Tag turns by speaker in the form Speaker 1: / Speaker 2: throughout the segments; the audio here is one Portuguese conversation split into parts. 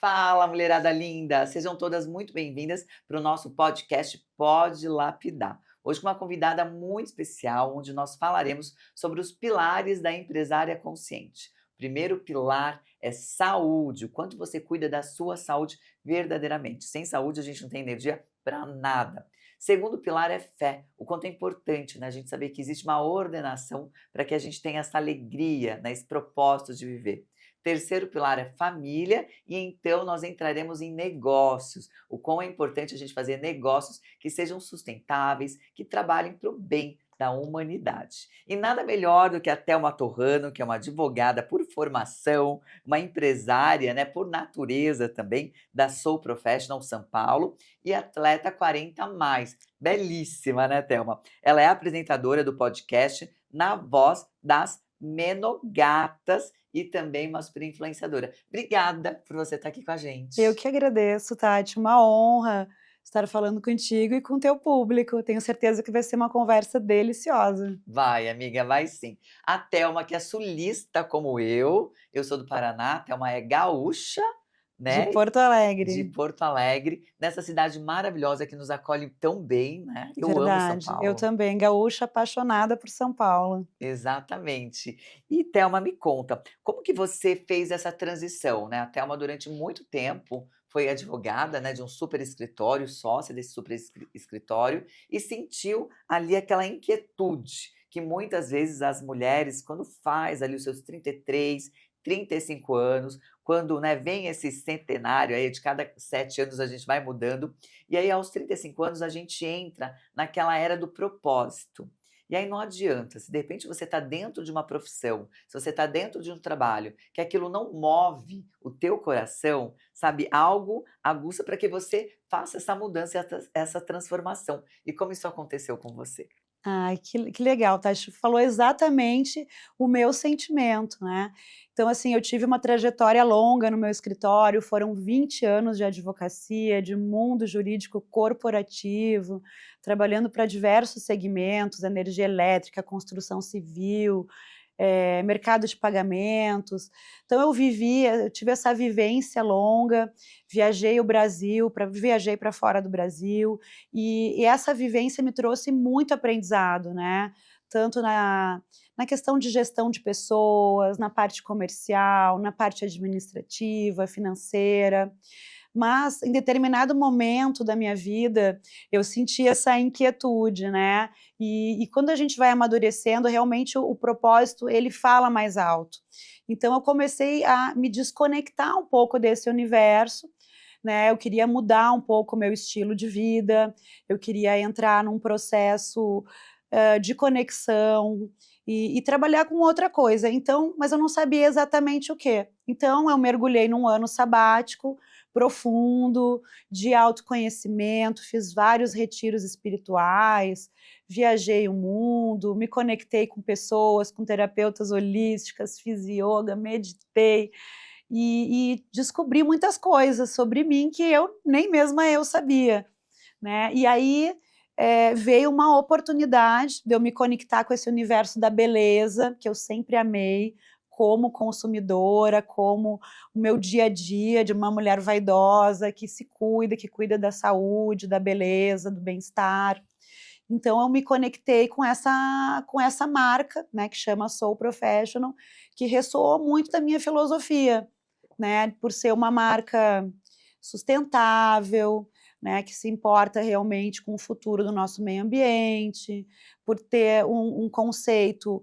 Speaker 1: Fala, mulherada linda! Sejam todas muito bem-vindas para o nosso podcast Pode Lapidar. Hoje com uma convidada muito especial, onde nós falaremos sobre os pilares da empresária consciente. O primeiro pilar é saúde, o quanto você cuida da sua saúde verdadeiramente. Sem saúde a gente não tem energia para nada. Segundo pilar é fé, o quanto é importante, né, a gente saber que existe uma ordenação para que a gente tenha essa alegria, né, esse propósito de viver. Terceiro pilar é família, e então nós entraremos em negócios. O quão é importante a gente fazer negócios que sejam sustentáveis, que trabalhem para o bem da humanidade. E nada melhor do que a Thelma Torrano, que é uma advogada por formação, uma empresária, né, por natureza também, da Soul Professional São Paulo e atleta 40 mais. Belíssima, né, Thelma? Ela é apresentadora do podcast Na Voz das Menogatas e também uma super influenciadora. Obrigada por você estar aqui com a
Speaker 2: Eu
Speaker 1: gente.
Speaker 2: que agradeço, Tati, uma honra estar falando contigo e com o teu público. Tenho certeza que vai ser uma conversa deliciosa.
Speaker 1: Vai, amiga, vai sim. A Thelma, que é sulista como eu sou do Paraná, a Thelma é gaúcha,
Speaker 2: De
Speaker 1: né,
Speaker 2: Porto
Speaker 1: de
Speaker 2: Alegre,
Speaker 1: Porto Alegre, nessa cidade maravilhosa que nos acolhe tão bem, né. Eu amo São
Speaker 2: verdade. Eu
Speaker 1: Paulo.
Speaker 2: também, gaúcha apaixonada por São Paulo.
Speaker 1: Exatamente. E Thelma, me conta, como que você fez essa transição, né? A Thelma durante muito tempo foi advogada, né, de um super escritório, sócia desse super escritório, e sentiu ali aquela inquietude que muitas vezes as mulheres, quando faz ali os seus 33, 35 anos, quando, né, vem esse centenário aí, de cada 7 anos a gente vai mudando, e aí aos 35 anos a gente entra naquela era do propósito. E aí não adianta, se de repente você está dentro de uma profissão, se você está dentro de um trabalho, que aquilo não move o teu coração, sabe, algo aguça para que você faça essa mudança, essa transformação. E como isso aconteceu com você?
Speaker 2: Ai, que legal, Tati, falou exatamente o meu sentimento, né. Então, assim, eu tive uma trajetória longa no meu escritório, foram 20 anos de advocacia, de mundo jurídico corporativo, trabalhando para diversos segmentos, energia elétrica, construção civil, mercado de pagamentos. Então eu tive essa vivência longa, viajei para fora do Brasil, e essa vivência me trouxe muito aprendizado, né, tanto na questão de gestão de pessoas, na parte comercial, na parte administrativa, financeira. Mas em determinado momento da minha vida, eu senti essa inquietude, né, e quando a gente vai amadurecendo, realmente o propósito ele fala mais alto. Então eu comecei a me desconectar um pouco desse universo, né, eu queria mudar um pouco o meu estilo de vida, eu queria entrar num processo, de conexão e trabalhar com outra coisa, então mas eu não sabia exatamente o quê. Então eu mergulhei num ano sabático, profundo, de autoconhecimento, fiz vários retiros espirituais, viajei o mundo, me conectei com pessoas, com terapeutas holísticas, fiz ioga, meditei, e descobri muitas coisas sobre mim que eu nem mesma eu sabia, né. E aí, veio uma oportunidade de eu me conectar com esse universo da beleza, que eu sempre amei, como consumidora, como o meu dia a dia de uma mulher vaidosa, que se cuida, que cuida da saúde, da beleza, do bem-estar. Então eu me conectei com essa marca, né, que chama Soul Professional, que ressoou muito da minha filosofia, né, por ser uma marca sustentável, né, que se importa realmente com o futuro do nosso meio ambiente, por ter um conceito,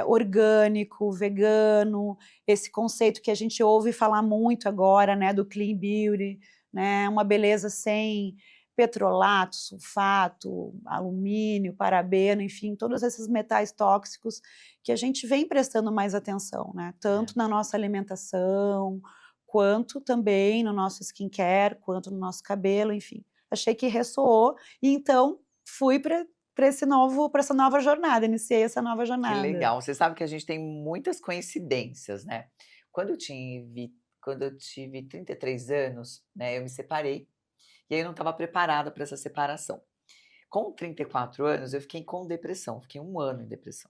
Speaker 2: orgânico, vegano, esse conceito que a gente ouve falar muito agora, né, do clean beauty, né, uma beleza sem petrolato, sulfato, alumínio, parabeno, enfim, todos esses metais tóxicos que a gente vem prestando mais atenção, né,
Speaker 1: É.
Speaker 2: tanto na nossa alimentação, quanto também no nosso skincare, quanto no nosso cabelo, enfim. Achei que ressoou e então fui para essa nova jornada, iniciei essa nova
Speaker 1: Que
Speaker 2: jornada.
Speaker 1: legal. Você sabe que a gente tem muitas coincidências, né. Quando eu tive 33 anos, né, eu me separei, e aí eu não estava preparada para essa separação. Com 34 anos, eu fiquei com depressão, fiquei 1 ano em depressão.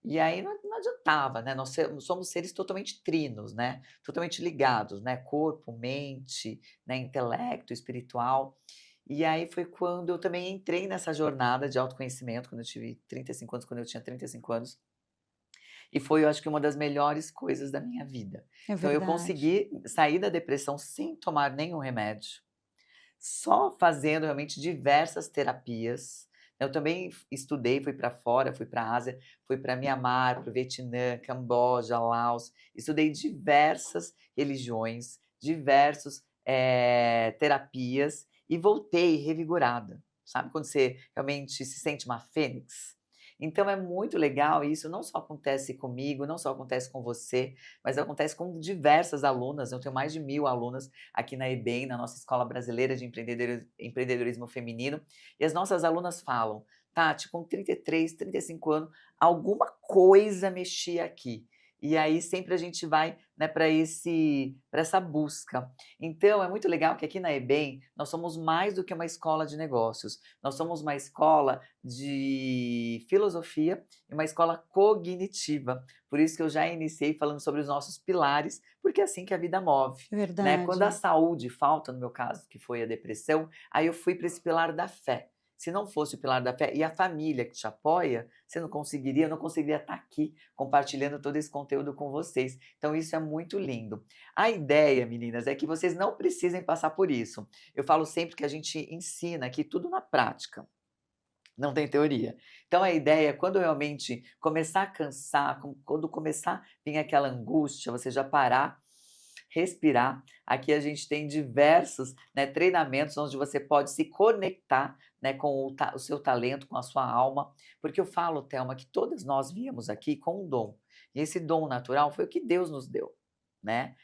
Speaker 1: E aí não adiantava, né, nós somos seres totalmente trinos, né, totalmente ligados, né, corpo, mente, né, intelecto, espiritual. E aí foi quando eu também entrei nessa jornada de autoconhecimento, quando eu tive 35 anos, quando eu tinha 35 anos, e foi, eu acho que uma das melhores coisas da minha vida.
Speaker 2: É
Speaker 1: Então eu
Speaker 2: verdade.
Speaker 1: consegui sair da depressão sem tomar nenhum remédio, só fazendo realmente diversas terapias. Eu também estudei, fui para fora, fui para a Ásia, fui para Mianmar, para o Vietnã, Camboja, Laos, estudei diversas religiões, diversos terapias e voltei revigorada. Sabe quando você realmente se sente uma fênix? Então é muito legal e isso não só acontece comigo, não só acontece com você, mas acontece com diversas alunas. Eu tenho mais de 1000 alunas aqui na EBEM, na nossa Escola Brasileira de Empreendedorismo Feminino, e as nossas alunas falam: "Tati, com 33, 35 anos, alguma coisa mexia aqui". E aí sempre a gente vai, né, para essa busca. Então é muito legal que aqui na EBEM nós somos mais do que uma escola de negócios, nós somos uma escola de filosofia e uma escola cognitiva. Por isso que eu já iniciei falando sobre os nossos pilares, porque é assim que a vida move, né. Quando a
Speaker 2: Verdade.
Speaker 1: saúde falta, no meu caso, que foi a depressão, aí eu fui para esse pilar da fé. Se não fosse o pilar da fé e a família que te apoia, você não conseguiria, eu não conseguiria estar aqui compartilhando todo esse conteúdo com vocês. Então isso é muito lindo. A ideia, meninas, é que vocês não precisem passar por isso. Eu falo sempre que a gente ensina aqui tudo na prática. Não tem teoria. Então a ideia é quando realmente começar a cansar, quando começar a vir aquela angústia, você já parar, respirar. Aqui a gente tem diversos, né, treinamentos onde você pode se conectar, né, com o seu talento, com a sua alma, porque eu falo, Thelma, que todas nós viemos aqui com um dom, e esse dom natural foi o que Deus nos deu, né.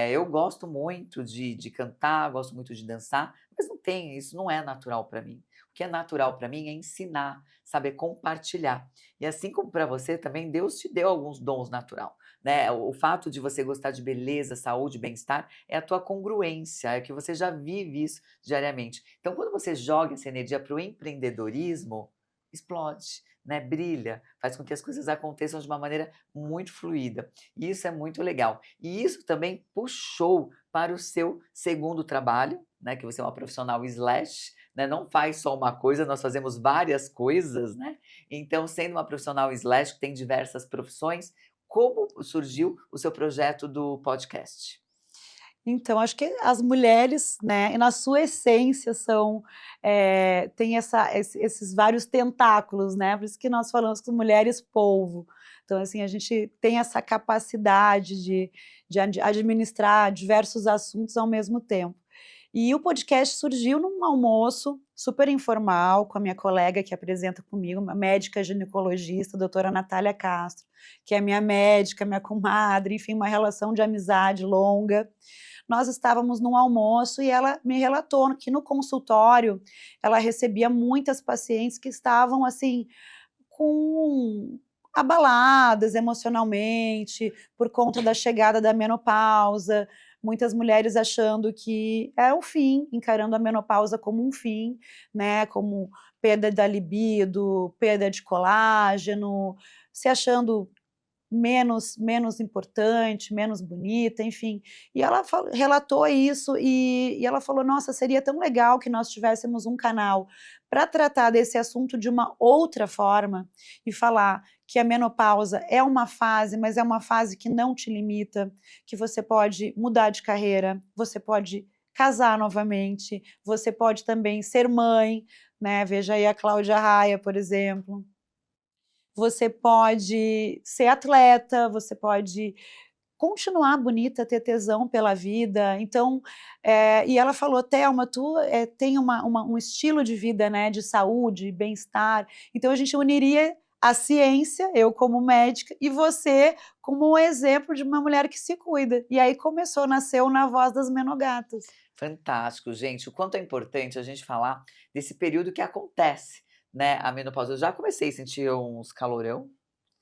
Speaker 1: Eu gosto muito de cantar, gosto muito de dançar, mas não tem, isso não é natural para mim. O que é natural para mim é ensinar, saber compartilhar. E assim como para você também, Deus te deu alguns dons natural, né. O fato de você gostar de beleza, saúde, bem-estar, é a tua congruência, é que você já vive isso diariamente. Então quando você joga essa energia para o empreendedorismo, explode, né, brilha, faz com que as coisas aconteçam de uma maneira muito fluida. E isso é muito legal. E isso também puxou para o seu segundo trabalho, né, que você é uma profissional slash, né, não faz só uma coisa, nós fazemos várias coisas, né. Então, sendo uma profissional slash que tem diversas profissões, como surgiu o seu projeto do podcast?
Speaker 2: Então, acho que as mulheres, né, na sua essência são, tem esses vários tentáculos, né, por isso que nós falamos que mulheres polvo. Então, assim, a gente tem essa capacidade de administrar diversos assuntos ao mesmo tempo. E o podcast surgiu num almoço super informal com a minha colega que apresenta comigo, uma médica ginecologista, doutora Natália Castro, que é minha médica, minha comadre, enfim, uma relação de amizade longa. Nós estávamos num almoço e ela me relatou que no consultório ela recebia muitas pacientes que estavam assim com abaladas emocionalmente por conta da chegada da menopausa, muitas mulheres achando que é o fim, encarando a menopausa como um fim, né, como perda da libido, perda de colágeno, se achando menos importante, menos bonita, enfim. E ela relatou isso e ela falou: "Nossa, seria tão legal que nós tivéssemos um canal para tratar desse assunto de uma outra forma e falar que a menopausa é uma fase, mas é uma fase que não te limita, que você pode mudar de carreira, você pode casar novamente, você pode também ser mãe", né, veja aí a Cláudia Raia, por exemplo. Você pode ser atleta, você pode continuar bonita, ter tesão pela vida. Então, e ela falou: "Thelma, tu, tem um estilo de vida, né, de saúde, bem-estar, então a gente uniria a ciência, eu como médica, e você como um exemplo de uma mulher que se cuida". E aí começou, nasceu Na Voz das Menogatas.
Speaker 1: Fantástico, gente. O quanto é importante a gente falar desse período que acontece, né, a menopausa. Eu já comecei a sentir uns calorão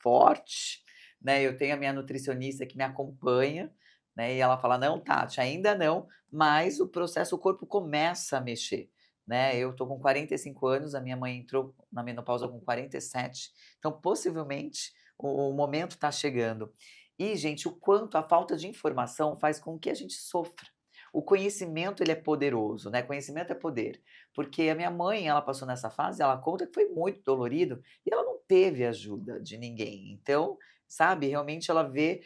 Speaker 1: forte, né, eu tenho a minha nutricionista que me acompanha, né, e ela fala: "Não, Tati, ainda não", mas o processo, o corpo começa a mexer, né. Eu tô com 45 anos, a minha mãe entrou na menopausa com 47, então possivelmente, o momento está chegando. E, gente, o quanto a falta de informação faz com que a gente sofra. O conhecimento, ele é poderoso, né, conhecimento é poder. Porque a minha mãe, ela passou nessa fase, ela conta que foi muito dolorido e ela não teve ajuda de ninguém. Então, sabe, realmente ela vê,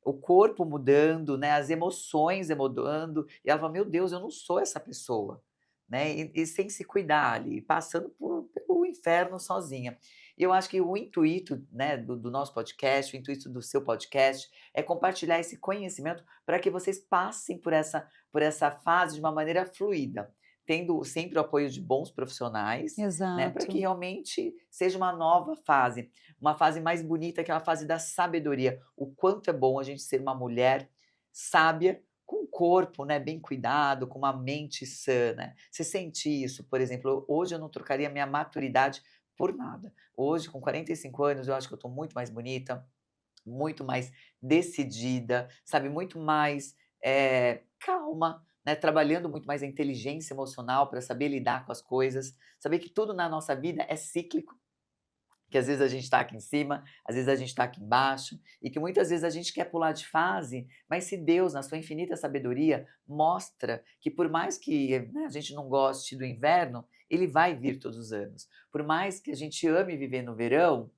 Speaker 1: o corpo mudando, né, as emoções mudando, e ela fala: "Meu Deus, eu não sou essa pessoa", né, e sem se cuidar ali, passando pelo inferno sozinha. E eu acho que o intuito, né, do nosso podcast, o intuito do seu podcast, é compartilhar esse conhecimento para que vocês passem por essa fase de uma maneira fluida, tendo sempre o apoio de bons profissionais, né, para que
Speaker 2: Exato.
Speaker 1: realmente seja uma nova fase, uma fase mais bonita, aquela fase da sabedoria. O quanto é bom a gente ser uma mulher sábia, com o corpo, né, bem cuidado, com uma mente sã, né. Você sente isso, por exemplo, hoje eu não trocaria minha maturidade por nada. Hoje, com 45 anos, eu acho que eu estou muito mais bonita, muito mais decidida, sabe, muito mais, calma, né, trabalhando muito mais a inteligência emocional para saber lidar com as coisas, saber que tudo na nossa vida é cíclico, que às vezes a gente está aqui em cima, às vezes a gente está aqui embaixo, e que muitas vezes a gente quer pular de fase, mas se Deus, na sua infinita sabedoria, mostra que por mais que, né, a gente não goste do inverno, ele vai vir todos os anos. Por mais que a gente ame viver no verão,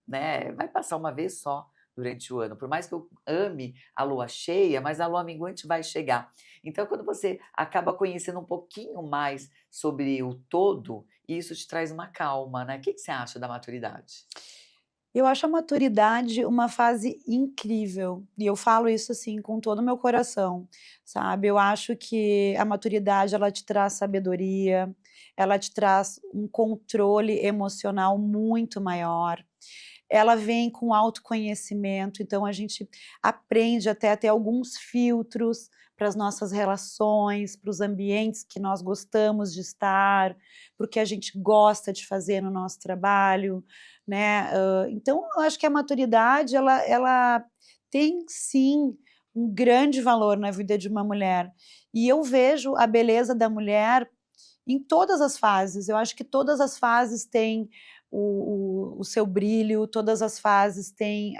Speaker 1: né, vai passar uma vez só durante o ano. Por mais que eu ame a lua cheia, mas a lua minguante vai chegar. Então, quando você acaba conhecendo um pouquinho mais sobre o todo, isso te traz uma calma, né. Que você acha da maturidade?
Speaker 2: Eu acho a maturidade uma fase incrível, e eu falo isso, assim, com todo o meu coração, sabe. Eu acho que a maturidade ela te traz sabedoria, ela te traz um controle emocional muito maior, ela vem com autoconhecimento, então a gente aprende até a ter alguns filtros para as nossas relações, para os ambientes que nós gostamos de estar, para o que a gente gosta de fazer no nosso trabalho, né. Então eu acho que a maturidade ela tem sim um grande valor na vida de uma mulher. E eu vejo a beleza da mulher em todas as fases, eu acho que todas as fases têm o seu brilho, todas as fases têm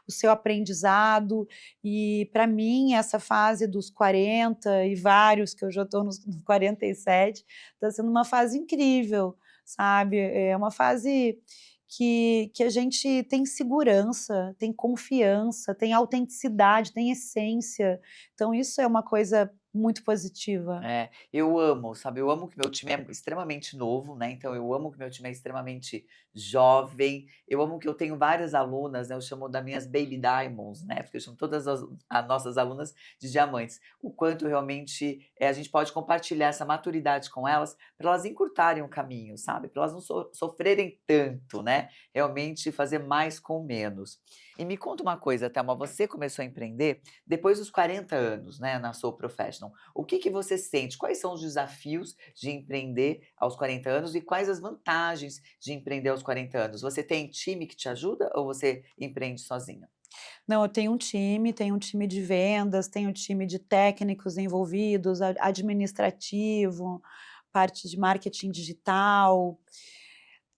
Speaker 2: o seu aprendizado, e para mim essa fase dos 40 e vários, que eu já estou nos 47, está sendo uma fase incrível, sabe. É uma fase que a gente tem segurança, tem confiança, tem autenticidade, tem essência, então isso é uma coisa muito positiva.
Speaker 1: É, eu amo, sabe, eu amo que meu time é extremamente novo, né, então eu amo que meu time é extremamente jovem, eu amo que eu tenho várias alunas, né, eu chamo das minhas baby diamonds, né, porque eu chamo todas as nossas alunas de diamantes. O quanto realmente, a gente pode compartilhar essa maturidade com elas, para elas encurtarem o caminho, sabe, para elas não sofrerem tanto, né, realmente fazer mais com menos. E me conta uma coisa, Thelma, você começou a empreender depois dos 40 anos, né, na Soul Professional. O que que você sente? Quais são os desafios de empreender aos 40 anos e quais as vantagens de empreender aos 40 anos? Você tem time que te ajuda ou você empreende sozinha?
Speaker 2: Não, eu tenho um time de vendas, tenho um time de técnicos envolvidos, administrativo, parte de marketing digital.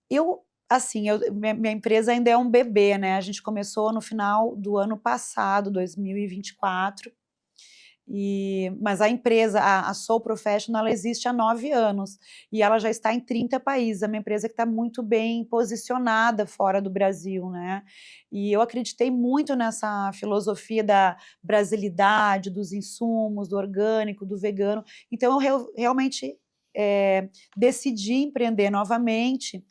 Speaker 2: Eu, assim, minha empresa ainda é um bebê, né, a gente começou no final do ano passado, 2024. Mas a empresa, a Soul Professional, ela existe há 9 anos, e ela já está em 30 países, é uma empresa que está muito bem posicionada fora do Brasil, né. E eu acreditei muito nessa filosofia da brasilidade, dos insumos, do orgânico, do vegano, então eu realmente, decidi empreender novamente,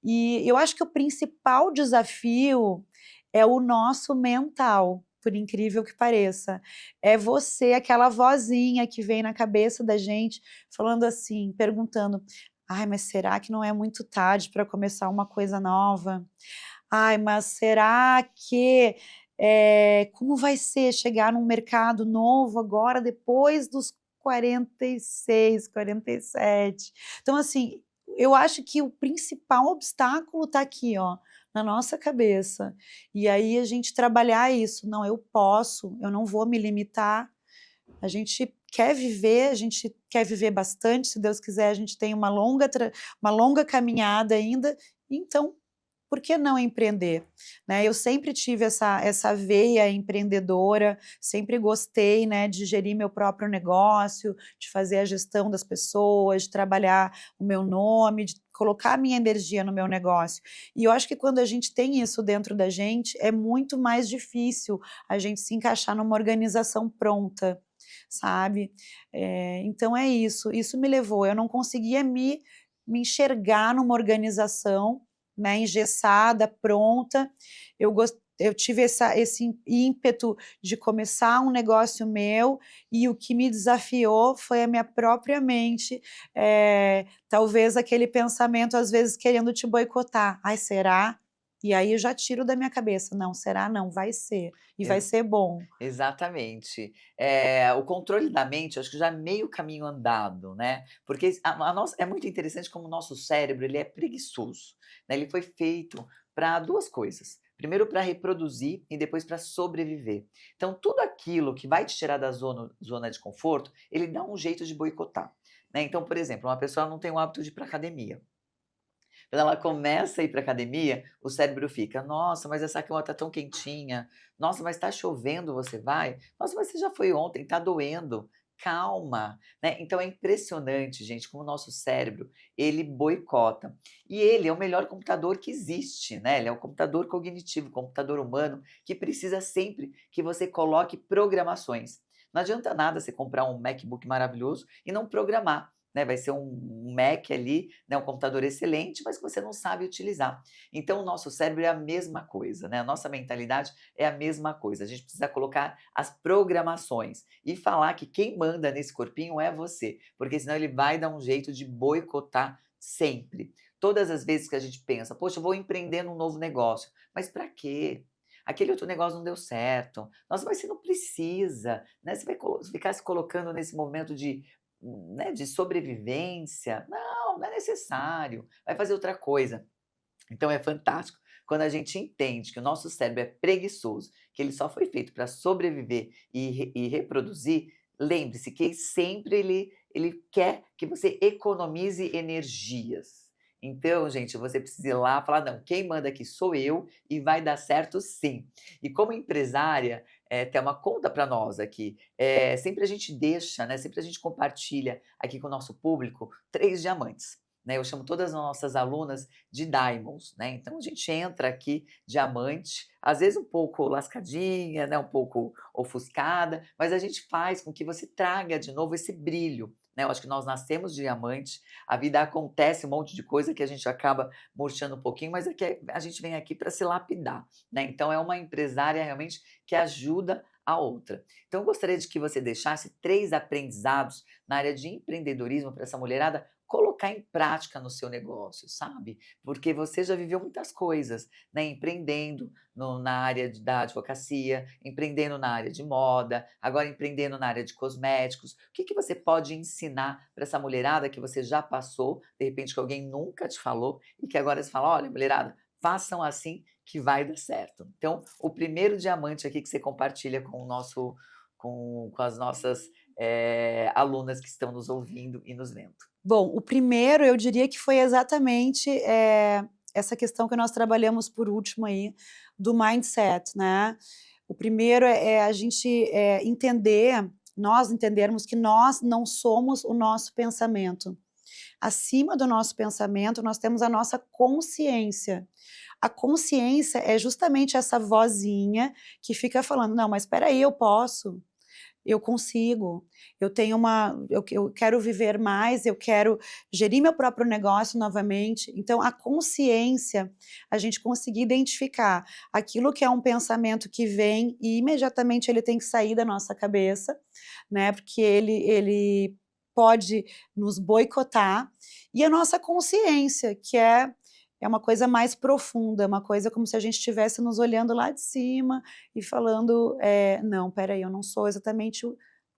Speaker 2: e eu acho que o principal desafio é o nosso mental, por incrível que pareça. É você, aquela vozinha que vem na cabeça da gente, falando assim, perguntando: "Ai, mas será que não é muito tarde para começar uma coisa nova? Ai, mas será que, como vai ser chegar num mercado novo agora depois dos 46, 47?" Então, assim, eu acho que o principal obstáculo está aqui, ó, na nossa cabeça. E aí a gente trabalhar isso: "Não, eu posso, eu não vou me limitar, a gente quer viver bastante, se Deus quiser a gente tem uma longa caminhada ainda, então por que não empreender? Né, eu sempre tive essa veia empreendedora, sempre gostei, né, de gerir meu próprio negócio, de fazer a gestão das pessoas, de trabalhar o meu nome, de colocar a minha energia no meu negócio. E eu acho que quando a gente tem isso dentro da gente, é muito mais difícil a gente se encaixar numa organização pronta, sabe. Então é isso, isso me levou, eu não conseguia me enxergar numa organização, né, engessada, pronta. Eu tive esse ímpeto de começar um negócio meu, e o que me desafiou foi a minha própria mente, talvez aquele pensamento, às vezes, querendo te boicotar: "Ai, será?". E aí eu já tiro da minha cabeça: "Não, será não, vai ser, e vai ser bom".
Speaker 1: Exatamente. O controle da mente, acho que já é meio caminho andado, né, porque a nossa é muito interessante como o nosso cérebro, ele é preguiçoso, né, ele foi feito para 2 coisas, primeiro para reproduzir e depois para sobreviver. Então tudo aquilo que vai te tirar da zona de conforto, ele dá um jeito de boicotar, né. Então, por exemplo, uma pessoa não tem o hábito de ir para academia. Quando ela começa a ir para academia, o cérebro fica: "Nossa, mas essa cama tá tão quentinha. Nossa, mas tá chovendo, você vai? Nossa, mas você já foi ontem, tá doendo. Calma", né. Então é impressionante, gente, como o nosso cérebro, ele boicota. E ele é o melhor computador que existe, né, ele é o computador cognitivo, o computador humano, que precisa sempre que você coloque programações. Não adianta nada você comprar um MacBook maravilhoso e não programar, né, vai ser um Mac ali, né, um computador excelente, mas que você não sabe utilizar. Então o nosso cérebro é a mesma coisa, né, a nossa mentalidade é a mesma coisa, a gente precisa colocar as programações e falar que quem manda nesse corpinho é você, porque senão ele vai dar um jeito de boicotar sempre. Todas as vezes que a gente pensa: "Poxa, eu vou empreender num novo negócio", mas para quê? Aquele outro negócio não deu certo. Nossa, mas você não precisa, né, você vai ficar se colocando nesse momento de, né, de sobrevivência. Não, não é necessário, vai fazer outra coisa. Então é fantástico quando a gente entende que o nosso cérebro é preguiçoso, que ele só foi feito para sobreviver e reproduzir. Lembre-se que sempre ele quer que você economize energias. Então, gente, você precisa ir lá e falar: "Não, quem manda aqui sou eu e vai dar certo sim". E como empresária, tem uma conta para nós aqui, sempre a gente deixa, né, sempre a gente compartilha aqui com o nosso público 3 diamantes, né. Eu chamo todas as nossas alunas de diamonds, né. Então a gente entra aqui diamante, às vezes um pouco lascadinha, né, um pouco ofuscada, mas a gente faz com que você traga de novo esse brilho, né. Eu acho que nós nascemos diamante, a vida acontece um monte de coisa que a gente acaba murchando um pouquinho, mas é que a gente vem aqui para se lapidar, né. Então é uma empresária realmente que ajuda a outra. Então eu gostaria de que você deixasse 3 aprendizados na área de empreendedorismo para essa mulherada colocar em prática no seu negócio, sabe? Porque você já viveu muitas coisas, né? Empreendendo na área da advocacia, empreendendo na área de moda, agora empreendendo na área de cosméticos. O que que você pode ensinar para essa mulherada que você já passou, de repente que alguém nunca te falou e que agora você fala: olha, mulherada, façam assim que vai dar certo. Então, o primeiro diamante aqui que você compartilha com o nosso, com as nossas alunas que estão nos ouvindo e nos vendo.
Speaker 2: Bom, o primeiro eu diria que foi exatamente, essa questão que nós trabalhamos por último aí, do mindset, né. O primeiro é a gente, nós entendermos que nós não somos o nosso pensamento. Acima do nosso pensamento, nós temos a nossa consciência. A consciência é justamente essa vozinha que fica falando: "Não, mas espera aí, eu posso, eu consigo, eu quero viver mais, eu quero gerir meu próprio negócio novamente". Então a consciência, a gente conseguir identificar aquilo que é um pensamento que vem e imediatamente ele tem que sair da nossa cabeça, né, porque ele pode nos boicotar, e a nossa consciência, que é uma coisa mais profunda, uma coisa como se a gente estivesse nos olhando lá de cima e falando, "Não, espera aí, eu não sou exatamente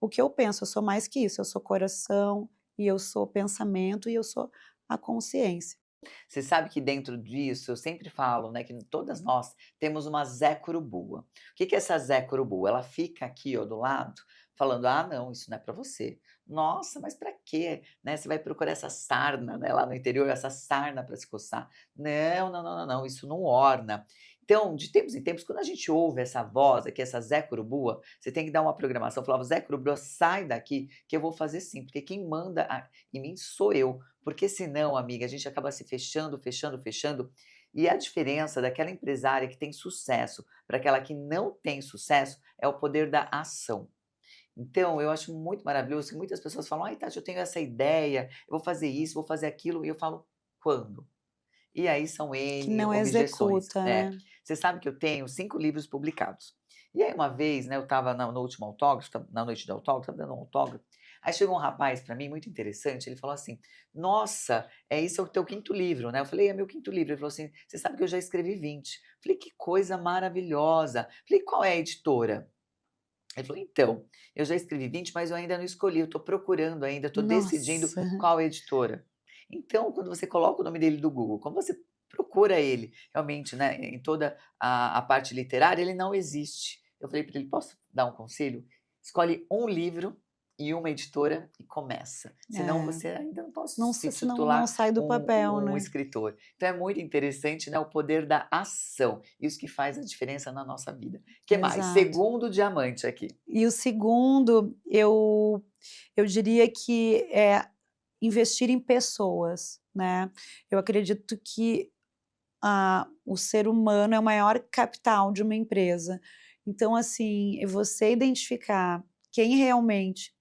Speaker 2: o que eu penso, eu sou mais que isso, eu sou coração, e eu sou pensamento, e eu sou a consciência".
Speaker 1: Você sabe que dentro disso, eu sempre falo, né, que todas nós temos uma Zé Curubu. O que que é essa Zé Curubu? Ela fica aqui, ó, do lado, falando: "Ah, não, isso não é para você". "Nossa, mas para quê?", né, você vai procurar essa sarna, né, lá no interior, essa sarna para se coçar. "Não, não, não, não, não, isso não orna". Então, de tempos em tempos, quando a gente ouve essa voz aqui, essa Zé Corubua, você tem que dar uma programação, falar: "Zé Corubua, sai daqui que eu vou fazer sim, porque quem manda em mim sou eu". Porque senão, amiga, a gente acaba se fechando, fechando, fechando, e a diferença daquela empresária que tem sucesso para aquela que não tem sucesso é o poder da ação. Então, eu acho muito maravilhoso que muitas pessoas falam: "Ai, Tati, eu tenho essa ideia, eu vou fazer isso, vou fazer aquilo", e eu falo: "Quando?". E aí são
Speaker 2: Que
Speaker 1: N
Speaker 2: não
Speaker 1: objeções,
Speaker 2: executa,
Speaker 1: né.
Speaker 2: né.
Speaker 1: Você sabe que eu tenho 5 livros publicados. E aí uma vez, né, eu estava no último autógrafo, na noite do autógrafo, estava dando um autógrafo, aí chegou um rapaz para mim muito interessante, ele falou assim: "Nossa, isso é o teu quinto livro, né?". Eu falei: "É meu quinto livro". Ele falou assim: "Você sabe que eu já escrevi 20". Falei: "Que coisa maravilhosa". Falei: "Qual é a editora?". Ele falou: "Então, eu já escrevi 20, mas eu ainda não escolhi, eu estou procurando ainda, estou decidindo
Speaker 2: Nossa,
Speaker 1: qual editora". Então, quando você coloca o nome dele do Google, quando você procura ele realmente, né, em toda a parte literária, ele não existe. Eu falei para ele: "Posso dar um conselho? Escolhe um livro e uma editora e começa, senão
Speaker 2: é,
Speaker 1: você ainda não pode
Speaker 2: não
Speaker 1: se
Speaker 2: se se não
Speaker 1: titular
Speaker 2: sai do papel,
Speaker 1: um
Speaker 2: né.
Speaker 1: escritor". Então é muito interessante, né, o poder da ação, isso que faz a diferença na nossa vida. Que mais?
Speaker 2: Exato.
Speaker 1: Segundo diamante aqui.
Speaker 2: E o segundo, eu diria que é investir em pessoas, né. Eu acredito que o ser humano é o maior capital de uma empresa. Então, assim, você identificar quem realmente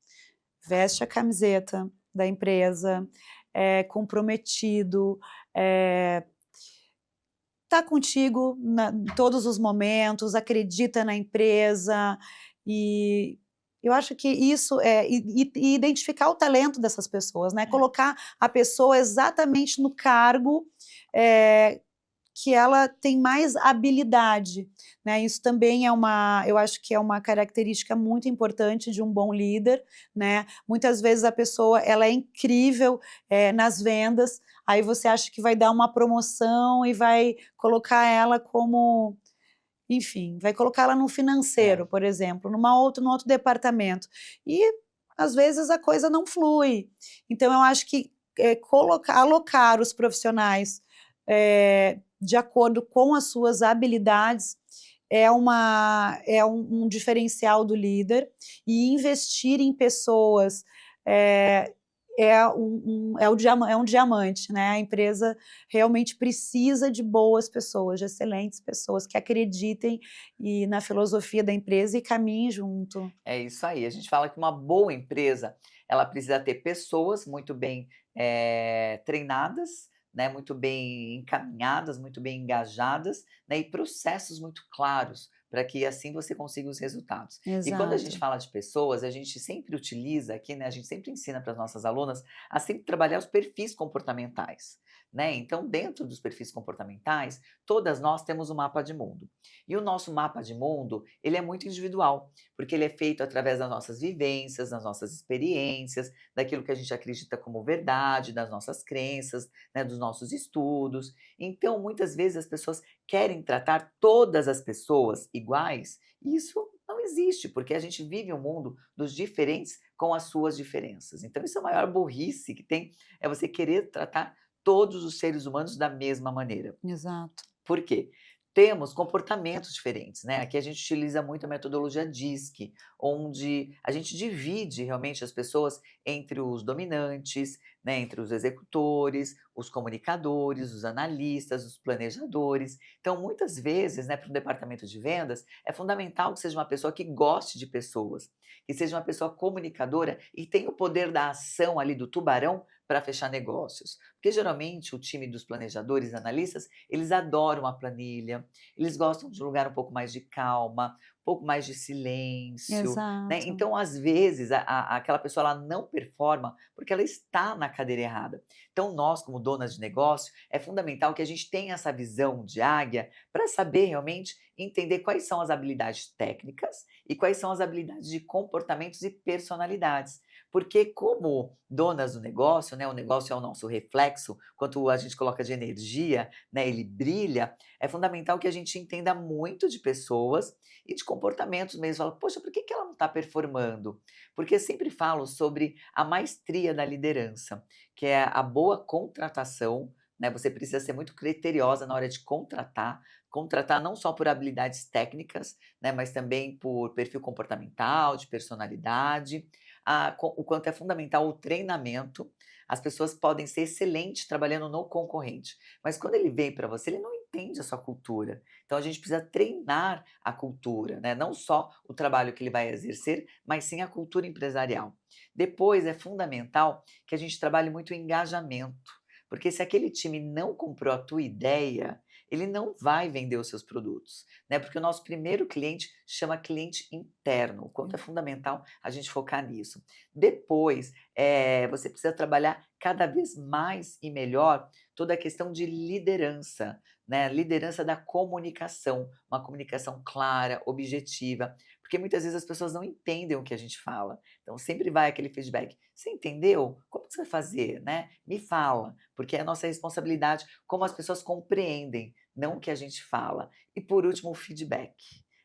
Speaker 2: veste a camiseta da empresa, é comprometido, eh, tá contigo em todos os momentos, acredita na empresa, e eu acho que isso e identificar o talento dessas pessoas, né,
Speaker 1: É,
Speaker 2: colocar a pessoa exatamente no cargo, eh, que ela tem mais habilidade, né, isso também eu acho que é uma característica muito importante de um bom líder, né, muitas vezes a pessoa ela é incrível, nas vendas, aí você acha que vai dar uma promoção e vai colocar ela como, enfim, vai colocar ela no financeiro,
Speaker 1: é.
Speaker 2: por exemplo, num outro departamento, e às vezes a coisa não flui. Então eu acho que, alocar os profissionais, de acordo com as suas habilidades é um diferencial do líder, e investir em pessoas, eh, é um diamante, né, a empresa realmente precisa de boas pessoas, de excelentes pessoas que acreditem na filosofia da empresa e caminhem junto.
Speaker 1: É isso aí. A gente fala que uma boa empresa, ela precisa ter pessoas muito bem, treinadas, né, muito bem encaminhadas, muito bem engajadas, né, e processos muito claros, para que assim você consiga os resultados. E quando a gente
Speaker 2: Exato.
Speaker 1: fala de pessoas, a gente sempre utiliza aqui, né, a gente sempre ensina para as nossas alunas a sempre trabalhar os perfis comportamentais, né. Então dentro dos perfis comportamentais, todas nós temos um mapa de mundo. E o nosso mapa de mundo, ele é muito individual, porque ele é feito através das nossas vivências, das nossas experiências, daquilo que a gente acredita como verdade, das nossas crenças, né, dos nossos estudos. Então, muitas vezes as pessoas querem tratar todas as pessoas iguais, e isso não existe, porque a gente vive um mundo dos diferentes com as suas diferenças. Então, isso é a maior burrice que tem, é você querer tratar todos os seres humanos da mesma maneira.
Speaker 2: Exato.
Speaker 1: Por quê? Temos comportamentos diferentes, né, aqui a gente utiliza muito a metodologia DISC, onde a gente divide realmente as pessoas entre os dominantes, né, entre os executores, os comunicadores, os analistas, os planejadores. Então, muitas vezes, né, para um departamento de vendas, é fundamental que seja uma pessoa que goste de pessoas, que seja uma pessoa comunicadora e tenha o poder da ação ali do tubarão para fechar negócios. Porque geralmente o time dos planejadores e analistas, eles adoram a planilha, eles gostam de um lugar um pouco mais de calma, um pouco mais de silêncio, né.
Speaker 2: Exato.
Speaker 1: Então, às vezes, aquela pessoa ela não performa, porque ela está na cadeira errada. Então nós, como donas de negócio, é fundamental que a gente tenha essa visão de águia, para saber realmente entender quais são as habilidades técnicas e quais são as habilidades de comportamentos e personalidades. Porque como donas do negócio, né, o negócio é o nosso reflexo, quanto a gente coloca de energia, né, ele brilha, é fundamental que a gente entenda muito de pessoas e de comportamentos mesmo. Fala, poxa, por que que ela não está performando? Porque eu sempre falo sobre a maestria da liderança, que é a boa contratação, né? Você precisa ser muito criteriosa na hora de contratar não só por habilidades técnicas, né, mas também por perfil comportamental, de personalidade, o quanto é fundamental o treinamento. As pessoas podem ser excelentes trabalhando no concorrente, mas quando ele vem para você, ele não entende a sua cultura. Então a gente precisa treinar a cultura, né? Não só o trabalho que ele vai exercer, mas sim a cultura empresarial. Depois é fundamental que a gente trabalhe muito o engajamento, porque se aquele time não comprou a tua ideia, ele não vai vender os seus produtos, né? Porque o nosso primeiro cliente chama cliente interno, o quanto é fundamental a gente focar nisso. Depois, você precisa trabalhar cada vez mais e melhor toda a questão de liderança, né? Liderança da comunicação, uma comunicação clara, objetiva, porque muitas vezes as pessoas não entendem o que a gente fala. Então sempre vai aquele feedback. Você entendeu? Como que você vai fazer, né? Me fala, porque é a nossa responsabilidade como as pessoas compreendem, não o que a gente fala. E por último, o feedback.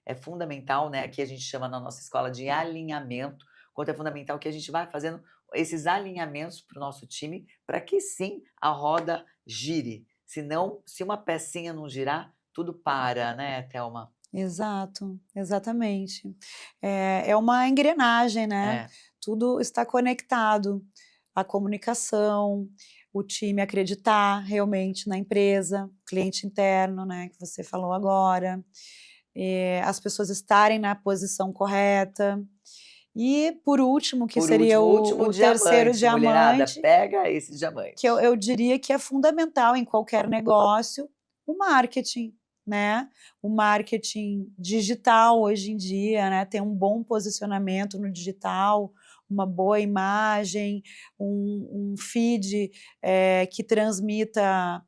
Speaker 1: É fundamental, né? Aqui a gente chama na nossa escola de alinhamento, quanto é fundamental que a gente vá fazendo esses alinhamentos para o nosso time, para que sim a roda gire. Senão, se uma pecinha não girar, tudo para, né, Thelma?
Speaker 2: Exato, exatamente. É uma engrenagem, né,
Speaker 1: É.
Speaker 2: tudo está conectado, a comunicação, o time acreditar realmente na empresa, cliente interno, né, que você falou agora, as pessoas estarem na posição correta. E por último, que
Speaker 1: Por
Speaker 2: seria
Speaker 1: último, o último
Speaker 2: o terceiro
Speaker 1: diamante, mulherada,
Speaker 2: diamante,
Speaker 1: pega esse
Speaker 2: que eu
Speaker 1: diamante.
Speaker 2: eu diria que é fundamental em qualquer negócio, o marketing, né. O marketing digital hoje em dia, né, ter um bom posicionamento no digital, uma boa imagem, um feed, que transmita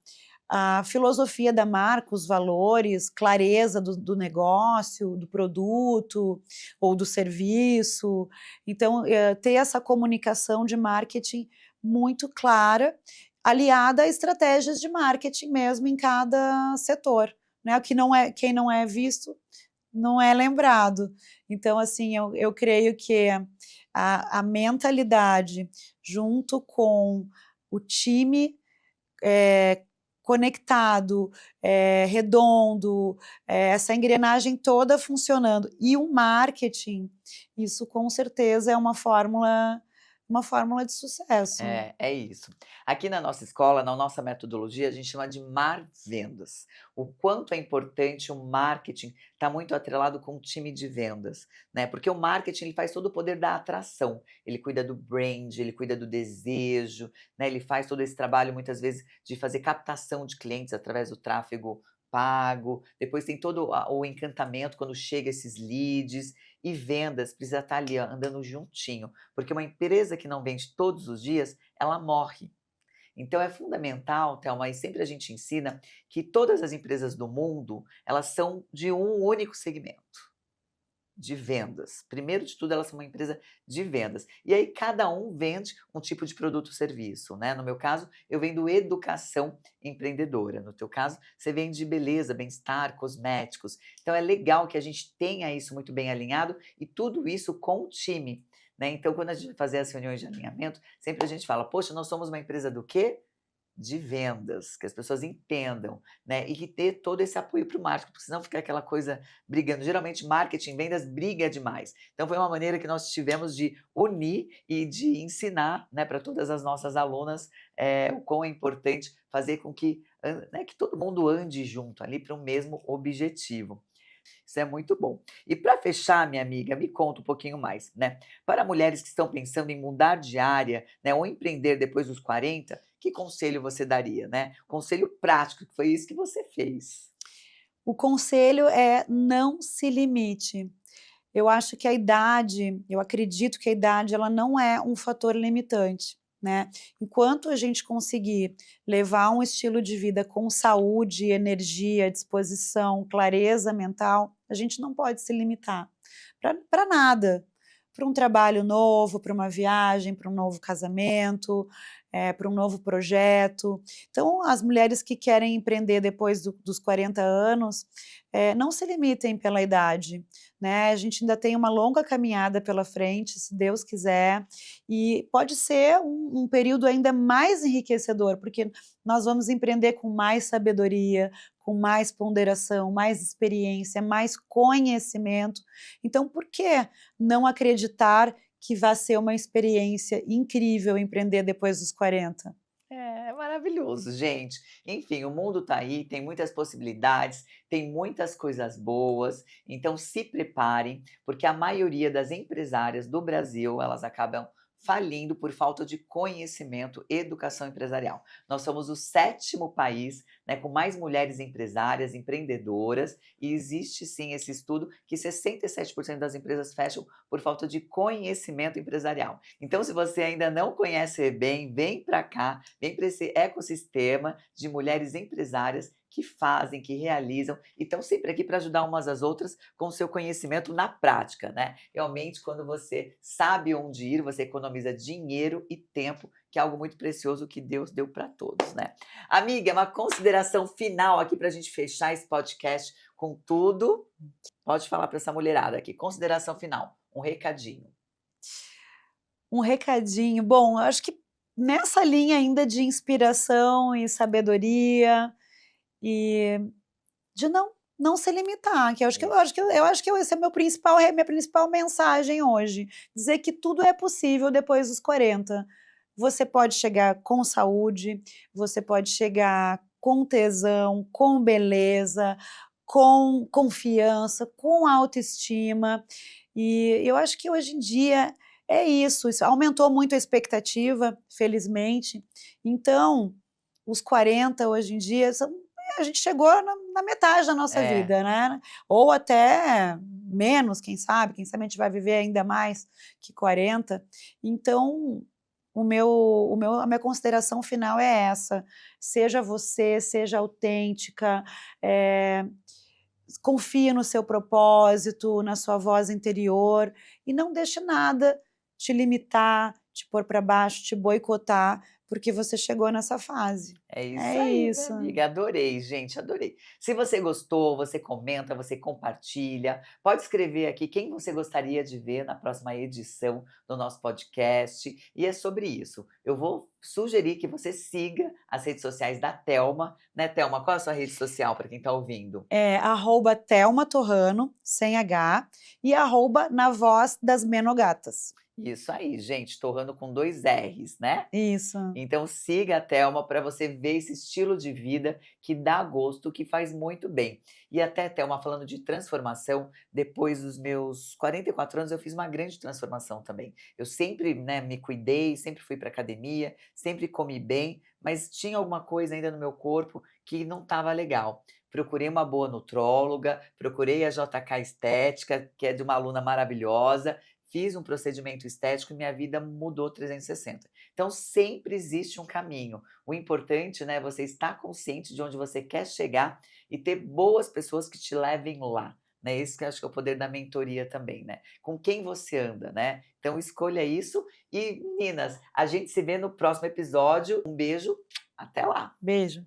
Speaker 2: a filosofia da marca, os valores, clareza do negócio, do produto ou do serviço. Então, ter essa comunicação de marketing muito clara, aliada a estratégias de marketing mesmo em cada setor, né, o que não é quem não é visto, não é lembrado. Então, assim, eu creio que a mentalidade junto com o time, eh, conectado, redondo, essa engrenagem toda funcionando e o marketing, isso com certeza é uma fórmula de sucesso.
Speaker 1: É isso. Aqui na nossa escola, na nossa metodologia, a gente chama de mar vendas. O quanto é importante o marketing estar muito atrelado com o time de vendas, né? Porque o marketing ele faz todo o poder da atração. Ele cuida do brand, ele cuida do desejo, né? Ele faz todo esse trabalho muitas vezes de fazer captação de clientes através do tráfego pago. Depois tem todo o encantamento quando chega esses leads e vendas precisa estar ali, ó, andando juntinho. Porque uma empresa que não vende todos os dias, ela morre. Então é fundamental, Thelma, e sempre a gente ensina que todas as empresas do mundo, elas são de um único segmento. De vendas. Primeiro de tudo, elas são uma empresa de vendas. E aí cada um vende um tipo de produto ou serviço, né? No meu caso, eu vendo educação empreendedora. No teu caso, você vende beleza, bem-estar, cosméticos. Então é legal que a gente tenha isso muito bem alinhado e tudo isso com o time, né? Então, quando a gente vai fazer as reuniões de alinhamento, sempre a gente fala: "Poxa, nós somos uma empresa do quê? De vendas", que as pessoas entendam, né, e que ter todo esse apoio para o marketing, porque senão fica aquela coisa brigando. Geralmente marketing, vendas briga demais. Então foi uma maneira que nós tivemos de unir e de ensinar, né, para todas as nossas alunas, o quão é importante fazer com que, né, que todo mundo ande junto ali para o mesmo objetivo. Isso é muito bom. E para fechar, minha amiga, me conta um pouquinho mais, né? Para mulheres que estão pensando em mudar de área, né, ou empreender depois dos 40, que conselho você daria, né? Conselho prático, que foi isso que você fez.
Speaker 2: O conselho é: não se limite. Eu acho que a idade, eu acredito que a idade ela não é um fator limitante, né. Enquanto a gente conseguir levar um estilo de vida com saúde, energia, disposição, clareza mental, a gente não pode se limitar pra nada, para um trabalho novo, para uma viagem, para um novo casamento, para um novo projeto. Então, as mulheres que querem empreender depois dos 40 anos, não se limitem pela idade, né? A gente ainda tem uma longa caminhada pela frente, se Deus quiser, e pode ser um período ainda mais enriquecedor, porque nós vamos empreender com mais sabedoria, com mais ponderação, mais experiência, mais conhecimento. Então, por que não acreditar que vai ser uma experiência incrível empreender depois dos 40?
Speaker 1: É maravilhoso, gente. Enfim, o mundo tá aí, tem muitas possibilidades, tem muitas coisas boas, então se preparem, porque a maioria das empresárias do Brasil, elas acabam falindo por falta de conhecimento e educação empresarial. Nós somos o 7º país, né, com mais mulheres empresárias, empreendedoras, e existe sim esse estudo que 67% das empresas fecham por falta de conhecimento empresarial. Então, se você ainda não conhece bem, vem para cá, vem para esse ecossistema de mulheres empresárias que fazem, que realizam e estão sempre aqui para ajudar umas às outras com o seu conhecimento na prática, né? Realmente, quando você sabe onde ir, você economiza dinheiro e tempo, que é algo muito precioso que Deus deu para todos, né? Amiga, uma consideração final aqui para a gente fechar esse podcast com tudo. Pode falar para essa mulherada aqui. Consideração final, um recadinho.
Speaker 2: Um recadinho. Bom, eu acho que nessa linha ainda de inspiração e sabedoria e de não se limitar, que eu acho que esse é minha principal mensagem hoje, dizer que tudo é possível depois dos 40. Você pode chegar com saúde, você pode chegar com tesão, com beleza, com confiança, com autoestima, e eu acho que hoje em dia é isso aumentou muito a expectativa, felizmente, então os 40 hoje em dia a gente chegou na metade da nossa
Speaker 1: É.
Speaker 2: vida, né, ou até menos, quem sabe a gente vai viver ainda mais que 40. Então, a minha consideração final é essa: seja você, seja autêntica, eh, confie no seu propósito, na sua voz interior e não deixe nada te limitar, te pôr para baixo, te boicotar, porque você chegou nessa fase.
Speaker 1: É isso
Speaker 2: É
Speaker 1: aí, minha
Speaker 2: isso.
Speaker 1: amiga. Adorei, gente, adorei. Se você gostou, você comenta, você compartilha. Pode escrever aqui quem você gostaria de ver na próxima edição do nosso podcast. E é sobre isso. Eu vou sugerir que você siga as redes sociais da Thelma, né, Thelma? Qual é a sua rede social para quem está ouvindo?
Speaker 2: É @Thelma Torrano, sem H, e @Na Voz das Menogatas.
Speaker 1: Isso aí, gente, torrando com 2 R's, né?
Speaker 2: Isso.
Speaker 1: Então siga a Thelma para você ver esse estilo de vida que dá gosto, que faz muito bem. E até, Thelma, falando de transformação, depois dos meus 44 anos eu fiz uma grande transformação também. Eu sempre, né, me cuidei, sempre fui para academia, sempre comi bem, mas tinha alguma coisa ainda no meu corpo que não estava legal. Procurei uma boa nutróloga, procurei a JK Estética, que é de uma aluna maravilhosa, fiz um procedimento estético e minha vida mudou 360. Então sempre existe um caminho. O importante, né, é você estar consciente de onde você quer chegar e ter boas pessoas que te levem lá. Né? Esse que eu acho que é o poder da mentoria também, né? Com quem você anda, né? Então escolha isso e, meninas, a gente se vê no próximo episódio. Um beijo, até lá!
Speaker 2: Beijo.